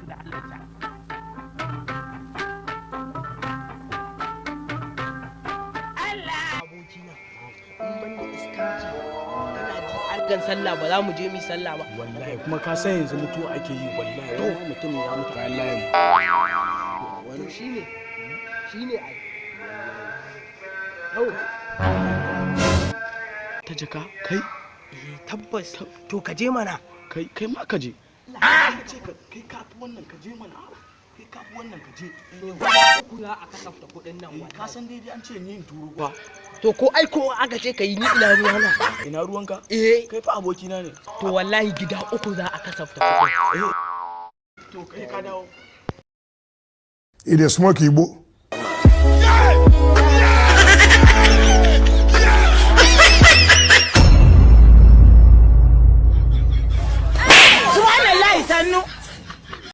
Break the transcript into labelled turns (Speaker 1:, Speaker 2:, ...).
Speaker 1: da Allah ya Allah abokina in ban da iskanci kana ji algan sallah ba za mu je mu sallah ba
Speaker 2: wallahi kuma ka san yanzu mutuwa ake yi wallahi to mutum ya mutu bayan layin
Speaker 1: to shine ai yau
Speaker 2: ta jaka kai
Speaker 1: tabbas to ka je mana
Speaker 2: kai ma ka je kai ka fi wannan ka je mana kai ka fi wannan ka je
Speaker 1: kula a kasafta kuɗin nan wallahi
Speaker 2: ka san dai an ce ni in turo ba
Speaker 1: to ko aiko aka ce ka yi ni ina ruwana
Speaker 2: ina ruwanka
Speaker 1: kai
Speaker 2: fa abokina ne
Speaker 1: to wallahi gida uku za a kasafta kuɗin
Speaker 2: to kai ka dawo
Speaker 3: It is smoky, Igbo.